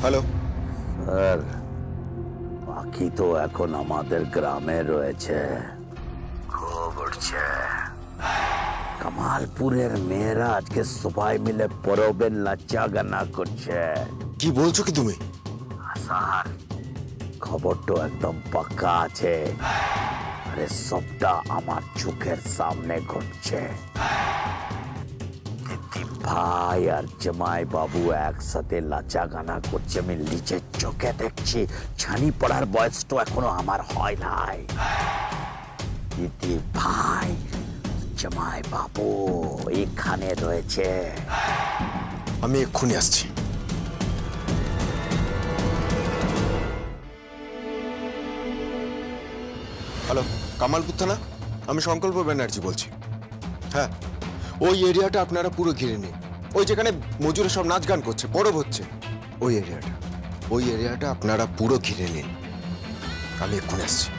Hello sir, পাখি তো এখন আমাদের গ্রামে রয়েছে, খুব উঠছে। কামালপুরের মেয়েরা আজকে সবাই মিলে পরবের নাচা গানা করছে। কি বলছো কি তুমি? স্যার, খবর তো একদম পাক্কা আছে, আরে সবটা আমার চোখের সামনে ঘটছে। ভাই আর জামাই বাবু একসাথে লাচা গানা করছে, আমি নিজের চোখে দেখছি। ছানি পড়ার বয়স তো এখনো আমার হয় নাই। দিদি ভাই জামাই বাবু এখানে রয়েছে। আমি এক্ষুনি আসছি। হ্যালো, কামালপুর থানা, আমি সংকল্প ব্যানার্জি বলছি। হ্যাঁ, ওই এরিয়াটা আপনারা পুরো ঘিরে নিন। ওই যেখানে মজুরে সব নাচ গান করছে, পরব হচ্ছে, ওই এরিয়াটা আপনারা পুরো ঘিরে নিন। আমি এক্ষুনি আসছি।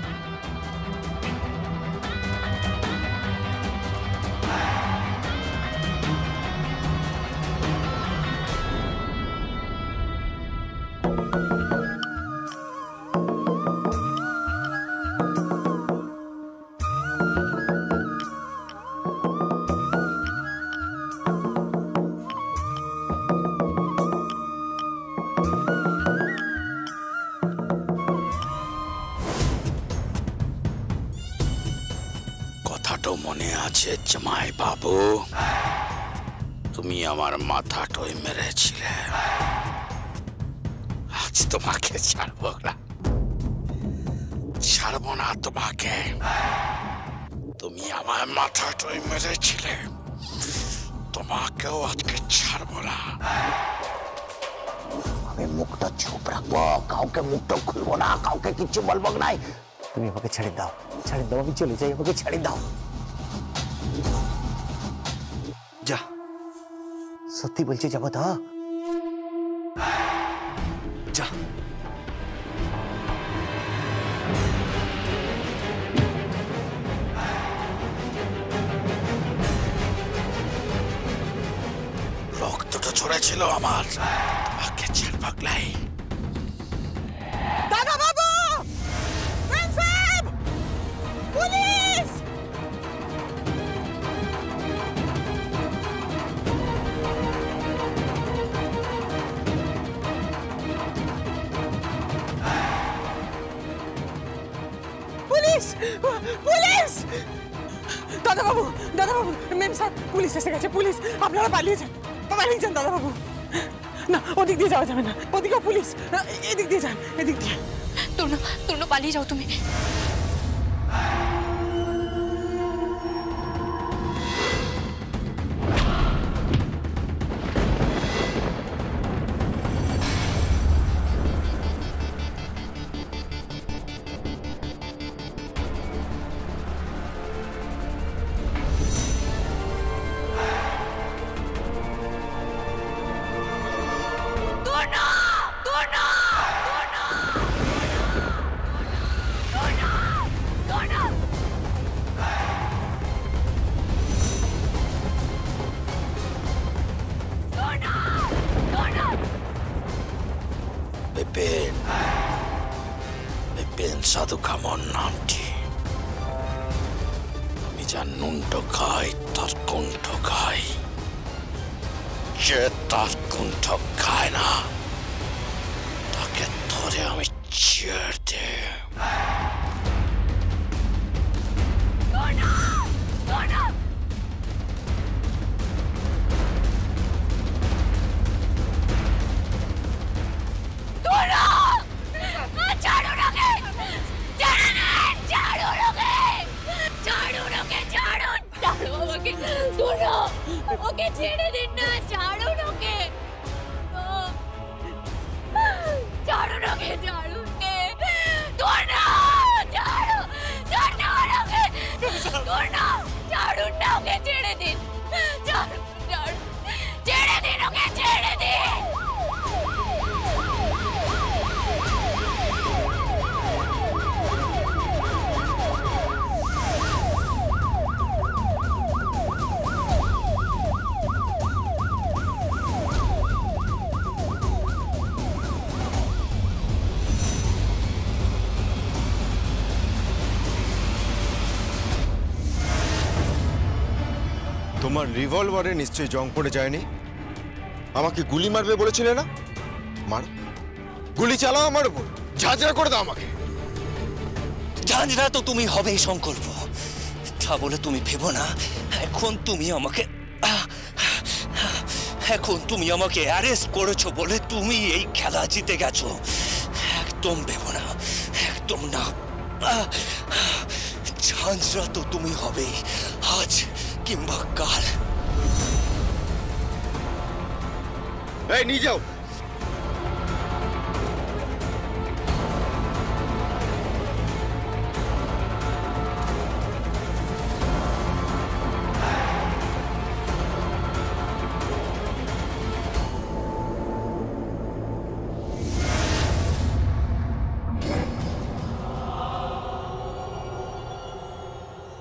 কথাটা মনে আছে জামাই বাবু? তুমি আমার মাথাটাই মেরেছিলে, আজ তোমাকে ছাড়বো না, ছাড়বো না তোমাকে। তুমি আমার মাথাটাই মেরেছিলে, তোমাকেও আজকে ছাড়বো না। আমি মুখটা চুপ রাখবো, কাউকে মুখটা খুলবো না, কাউকে কিছু বলবো নাই। তুমি আমাকে ছেড়ে দাও, ছেড়ে দাও, আমি চলে যাই, আমাকে ছেড়ে দাও। যা, সত্যি বলছি যাবো তো? যা। রক্তটা ছড়েছিল আমার, তোমাকে ছাড়বাক নাই। দাদা বাবু, পুলিশ! পুলিশ! পুলিশ! দাদা বাবু, মেম স্যার, পুলিশ এসে গেছে, পুলিশ! আপনারা পালিয়ে যান, দাদা বাবু। না, ওদিক দিয়ে যাওয়া যাবে না, ওদিকেও পুলিশ। এদিক দিয়ে যান, এদিক দিয়ে। তোমরা পালিয়ে যাও তুমি। বিপিন সাধু কামর নামটি, আমি যার নুনট খাই তার কুণ্ঠ খাই, যে তার কুণ্ঠ খায় না তাকে ধরে আমি ছেড়ে দে। ওকে ছেড়ে দিন না, ছাড়ুন ওকে, ছাড়ুন ওকে, ছাড়ুন ওকে, ছাড়ুন না ওকে, ছেড়ে দিন, ছেড়ে দিন ওকে, ছেড়ে দিন। তোমার রিভলভারে নিশ্চয়ই জং পড়ে যায়নি। আমাকে গুলি মারবে বলেছিলে না? মারো, গুলি চালাও আমার উপর, ঝাঁঝরা করে দাও আমাকে। ঝাঁঝরা তো তুমি হবেই সংকল্প, তা বলে তুমি ভেবো না এখন তুমি আমাকে অ্যারেস্ট করেছো বলে তুমি এই খেলা জিতে গেছো। একদম ভেবো না, একদম না। ঝাঁঝরা তো তুমি হবেই, আজ কিংবা কাল। এই নিয়ে যাও।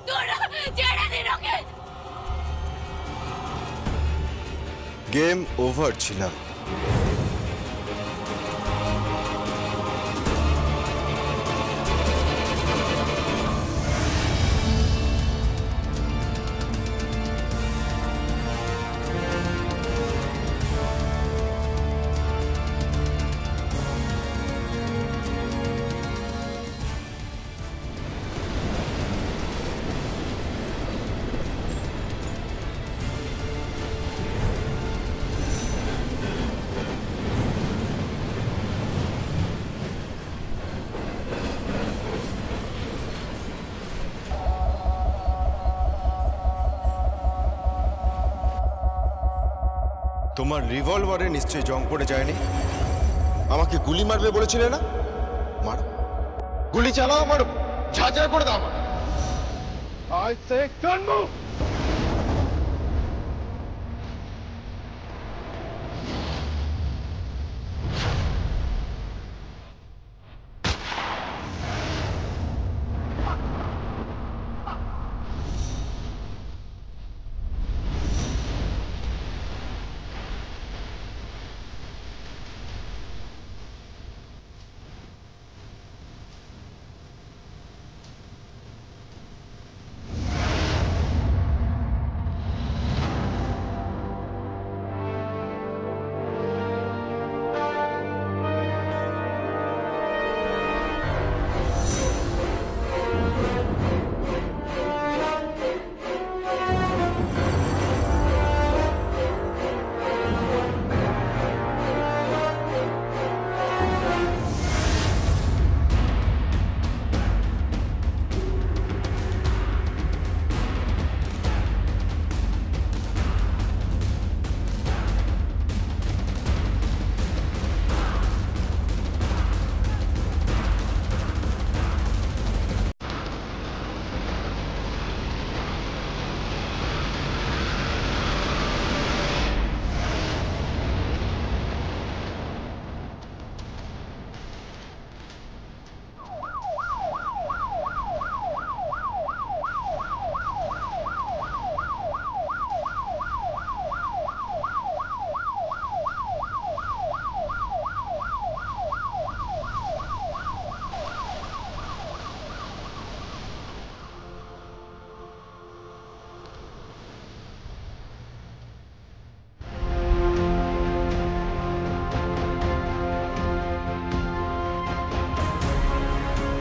তোরা ছেড়ে দিন ওকে। গেম ওভার ছিলাম। তোমার রিভলভারে নিশ্চয়ই জং পড়ে যায়নি। আমাকে গুলি মারবে বলেছিলে না? মারো, গুলি চালাও আমার উপর, ঝাঁঝরা করে দাও আমাকে। I say don't move.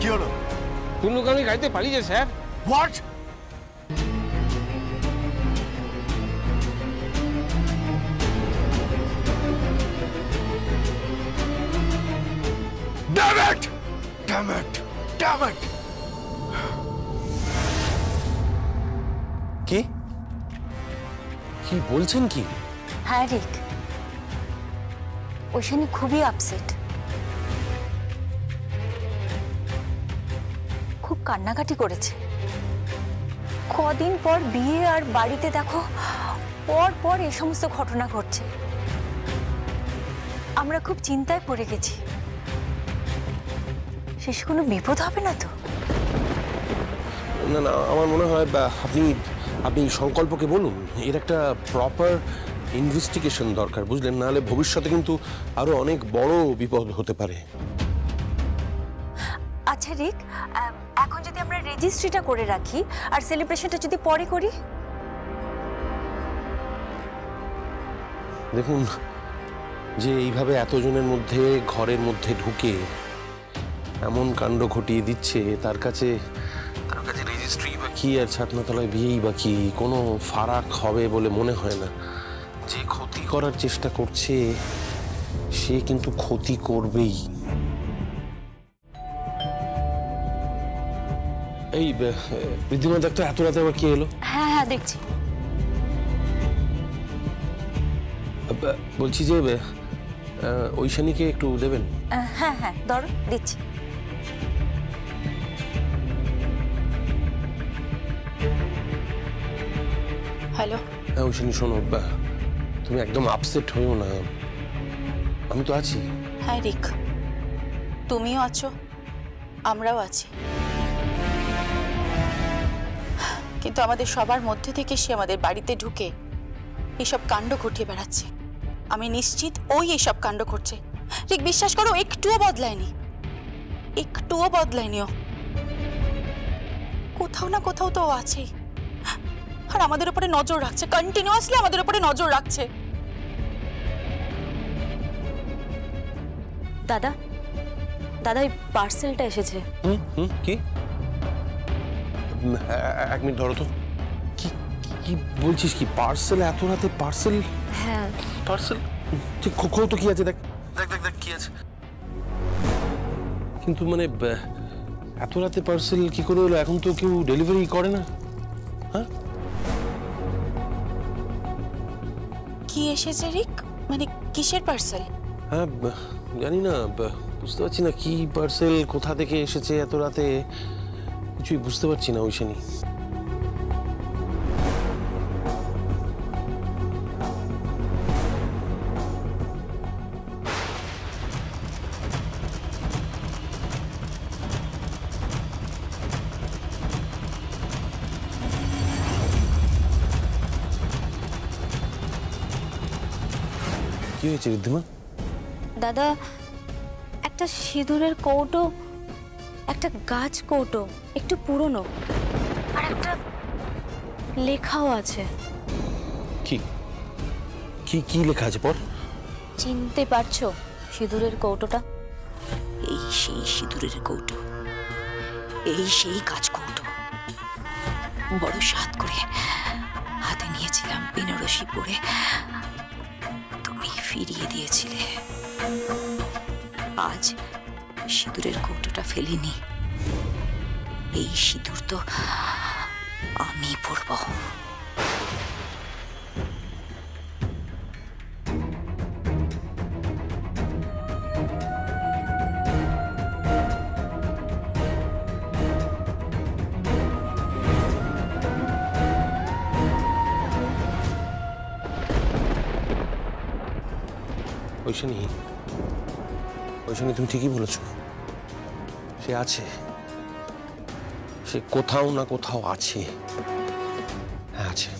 কি হলো? কুল্লুকামি গাড়িতে পালিয়েছে sir. What? Damn it! Damn it! Damn it! কি কি বলছেন কি? হ্যাঁ রিক, ওশানি খুবই আপসেট, খুব কান্নাকাটি করেছে। কদিন পর বিয়ে আর বাড়িতে দেখো পর পর এই সমস্ত ঘটনা ঘটছে। আমরা খুব চিন্তায় পড়ে গেছি। শেষ কোনো বিপদ হবে না তো? না না, আমার মনে হয় আপনি সংকল্পকে বলুন, এর একটা প্রপার ইনভেস্টিগেশন দরকার, বুঝলেন? নাহলে ভবিষ্যতে কিন্তু আরো অনেক বড় বিপদ হতে পারে। আচ্ছা রিক, এখন যদি আমরা রেজিস্ট্রিটা করে রাখি আর সেলিব্রেশনটা যদি পরে করি? দেখুন, যে এইভাবে এতজনের মধ্যে ঘরের মধ্যে ঢুকে এমন কাণ্ড ঘটিয়ে দিচ্ছে, তার কাছে রেজিস্ট্রি বা কি আর ছাতনাতলায় বিয়েই বা কি কোনো ফারাক হবে বলে মনে হয় না। যে ক্ষতি করার চেষ্টা করছে সে কিন্তু ক্ষতি করবেই। এই ঋদ্ধিমা, দেখ তো এত রাতে আবার কে এলো? হ্যাঁ হ্যাঁ দেখছি। বলছি যে ঐশানীকে একটু দেবেন। হ্যাঁ হ্যাঁ ধরো, দিচ্ছি। হ্যালো। হ্যাঁ ঐশানী, শোনো, তুমি একদম আপসেট হইও না, আমি তো আছি। হ্যাঁ রিক, তুমিও আছো, আমরাও আছি, কিন্তু আমাদের সবার মধ্যে থেকে সে আমাদের বাড়িতে ঢুকে এসব কাণ্ড ঘটিয়ে বেড়াচ্ছে। আমি নিশ্চিত ওই এসব কাণ্ড করছে। রিক, বিশ্বাস করো, একটুও বদলায়নি, একটুও বদলায়নি ও। কোথাও না কোথাও তো ও আছেই, আর আমাদের উপরে নজর রাখছে, কন্টিনিউয়াসলি আমাদের উপরে নজর রাখছে। দাদা, দাদা এই পার্সেলটা এসেছে। কি? এক মিনিট ধরো তো। কি কি বলছিস? কি পার্সেল? এত রাতে পার্সেল? হ্যাঁ পার্সেল ঠিক খো তো, কি আছে দেখ দেখ দেখ দেখ কি আছে। কিন্তু মানে এত রাতে পার্সেল কি করে হলো? এখন তো কেউ ডেলিভারি করে না। হ্যাঁ, কি এসেছে রিক? মানে কিসের পার্সেল? হ্যাঁ জানি না, বুঝতে পারছি না কি পার্সেল, কোথা থেকে এসেছে এত রাতে, কিছুই বুঝতে পারছি না ঐশানী। কি হয়েছে ঋদ্ধিমা? দাদা, একটা সিঁদুরের কৌটো, একটা গাছ কৌটো, একটু পুরনো, আর একটা লেখাও আছে। কি কি কি লেখা আছে পর? চিনতে পারছো সিঁদুরের কৌটোটা? এই সেই সিঁদুরের কৌটো, এই সেই কাজ কৌটো। বড় সাত করে হাতে নিয়েছিলাম, বেনারসি পরে তুমি ফিরিয়ে দিয়েছিলে। আজ সিঁদুরের কৌটোটা ফেলিনি, এই সিঁদুর তো আমি পরব। ঐশানী, ঐশানী তুমি ঠিকই বলেছ, সে আছে, সে কোথাও না কোথাও আছে। হ্যাঁ আছে।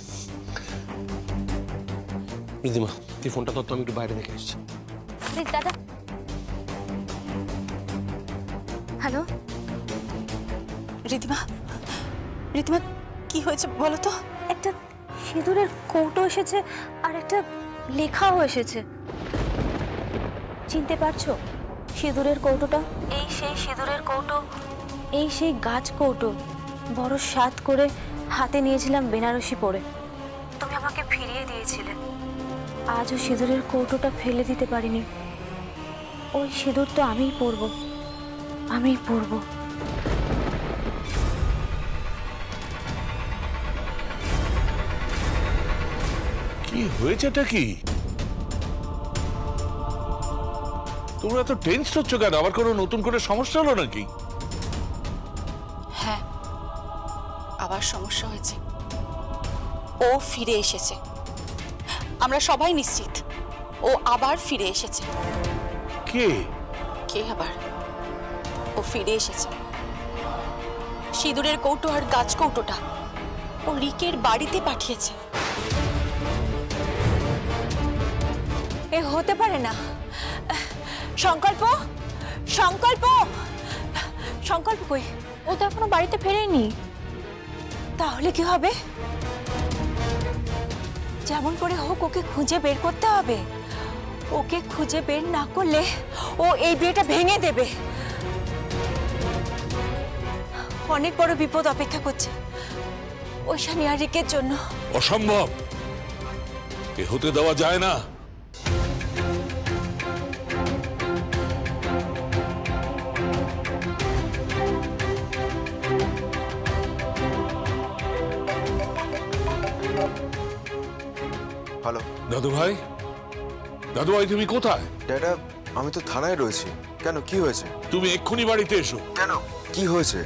ঋদ্ধিমা, তুই ফোনটা ধর তো, আমি একটু বাইরে দেখে এসেছি। দাদা, হ্যালো ঋদ্ধিমা, ঋদ্ধিমা কি হয়েছে বলো তো? একটা সিঁদুরের কৌটো এসেছে আর একটা লেখাও এসেছে। চিনতে পারছো সিঁদুরের কৌটোটা? এই সেই সিঁদুরের কৌটো, এই সেই গাছ কৌটো। বড় সাত করে হাতে নিয়েছিলাম বেনারসি পরে, তুমি আমাকে ফিরিয়ে দিয়েছিলে। আজও সিঁদুরের কৌটোটা ফেলে দিতে পারিনি। ওই সিঁদুর তো আমিই পরবো, আমিই পরবো। কি হয়েছেটা কি? তোমরা তো টেনস হচ্ছ কেন? আবার কোনো নতুন করে সমস্যা হলো নাকি? হ্যাঁ, আবার সমস্যা হয়েছে। ও ফিরে এসেছে, আমরা সবাই নিশ্চিত ও আবার ফিরে এসেছে। কে? কে আবার? ও ফিরে এসেছে। সিঁদুরের কৌটো আর গাছ কৌটোটা ও রিকের বাড়িতে পাঠিয়েছে। এ হতে পারে না। সংকল্প, সংকল্প, সংকল্প কই? ও তো এখনো বাড়িতে ফেরেনি। তাহলে কি হবে? যেমন করে হোক ওকে খুঁজে বের করতে হবে। ওকে খুঁজে বের না করলে ও এই বিয়েটা ভেঙে দেবে। অনেক বড় বিপদ অপেক্ষা করছে ঐশানী আর রিকের জন্য। অসম্ভব, এ হতে দেওয়া যায় না। হ্যালো দাদু ভাই, দাদু ভাই তুমি কোথায়? ড্যাডা, আমি তো থানায় রয়েছি। কেন, কি হয়েছে? তুমি এক্ষুনি বাড়িতে এসো। কেন, কি হয়েছে?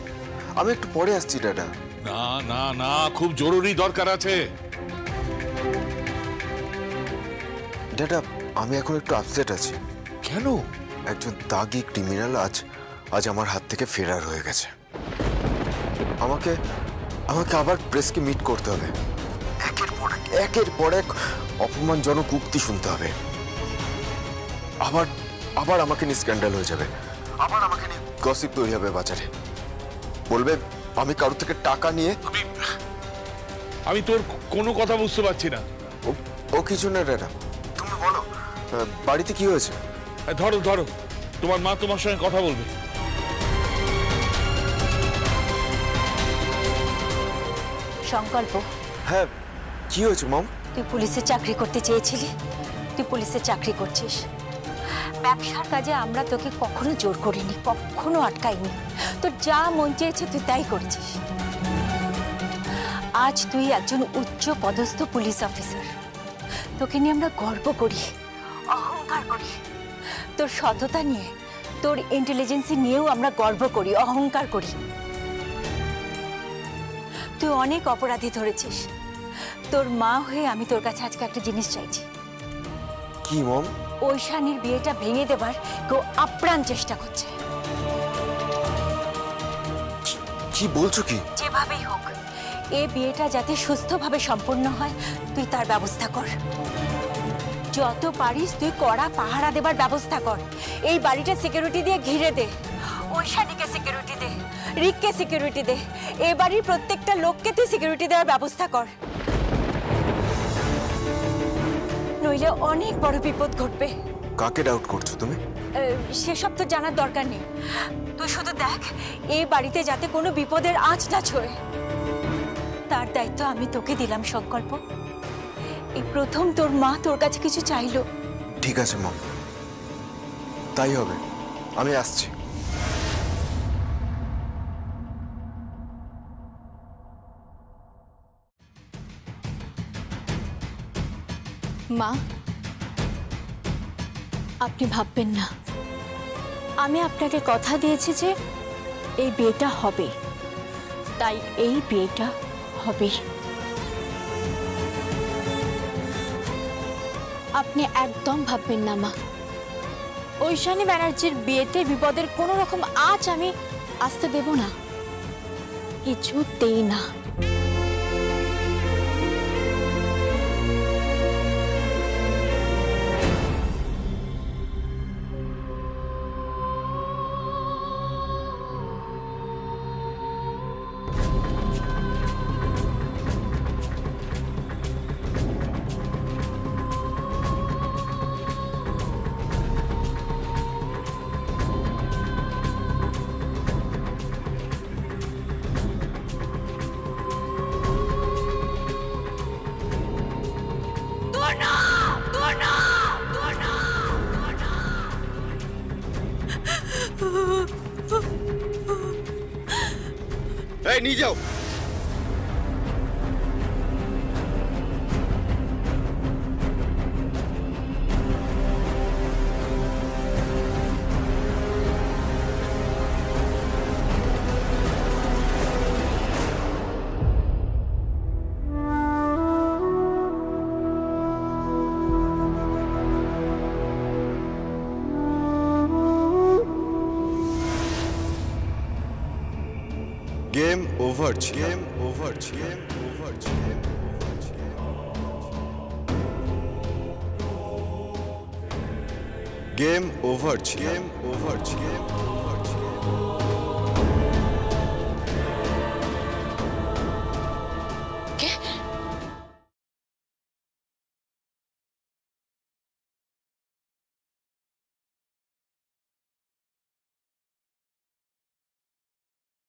আমি একটু পরে আসছি ড্যাডা। না না না, খুব জরুরি দরকার আছে। ড্যাডা, আমি এখন একটু আপসেট আছি। কেন? একজন দাগি ক্রিমিনাল আজ আমার হাত থেকে ফেরার হয়ে গেছে। আমাকে আবার প্রেসকে মিট করতে হবে। একের পর এক অপমানজনক উক্তি শুনতে হবে। আবার আমাকে নিয়ে স্ক্যান্ডাল হয়ে যাবে। আবার আমাকে নিয়ে গসিপ তৈরি হবে বাজারে। বলবে আমি কারোর থেকে টাকা নিয়ে। আমি তোর কোনো কথা বুঝতে পারছি না। ও কিছু না ড্যাডা, তুমি বলো বাড়িতে কি হয়েছে? ধরো ধরো, তোমার মা তোমার সঙ্গে কথা বলবে। সংকল্প। হ্যাঁ, কি হয়েছে মম? তুই পুলিশে চাকরি করতে চেয়েছিলি, তুই পুলিশে চাকরি করছিস। ব্যবসার কাজে আমরা তোকে কখনো জোর করিনি, কখনো আটকাইনি। তোর যা মন চেয়েছে তুই তাই করেছিস। আজ তুই একজন উচ্চ পদস্থ পুলিশ অফিসার। তোকে নিয়ে আমরা গর্ব করি, অহংকার করি। তোর সততা নিয়ে, তোর ইন্টেলিজেন্সি নিয়েও আমরা গর্ব করি, অহংকার করি। তুই অনেক অপরাধী ধরেছিস। তোর মা হয়ে আমি তোর কাছে আজকে একটা জিনিস চাইছি। কি মম? ঐশানীর বিয়েটা ভেঙে দেবার কেউ আপ্রাণ চেষ্টা করছে। কি বলছো কি? যেভাবেই হোক এই বিয়েটা যাতে সুস্থভাবে সম্পূর্ণ হয় তুই তার ব্যবস্থা কর। যত পারিস তুই কড়া পাহারা দেবার ব্যবস্থা কর। এই বাড়িটা সিকিউরিটি দিয়ে ঘিরে দে। ঐশানীকে সিকিউরিটি দে, রিককে সিকিউরিটি দে। এই বাড়ির প্রত্যেকটা লোককে তুই সিকিউরিটি দেওয়ার ব্যবস্থা কর, নইলে অনেক বড় বিপদ ঘটবে। কাকে ডাউট করছো তুমি? সেসব তো জানার দরকার নেই। তুই শুধু দেখ এই বাড়িতে যাতে কোনো বিপদের আঁচ না ছোঁয়, তার দায়িত্ব আমি তোকে দিলাম সংকল্প। এই প্রথম তোর মা তোর কাছে কিছু চাইলো। ঠিক আছে মম, তাই হবে। আমি আসছি। মা, আপনি ভাববেন না, আমি আপনাকে কথা দিয়েছি যে এই বিয়েটা হবে, তাই এই বিয়েটা হবে। আপনি একদম ভাববেন না মা, ঐশানী ব্যানার্জির বিয়েতে বিপদের কোনো রকম আঁচ আমি আসতে দেব না, কিছুতেই না। এই নিয়ে যাও। Game over, game over, game over, game over, game over, game over, game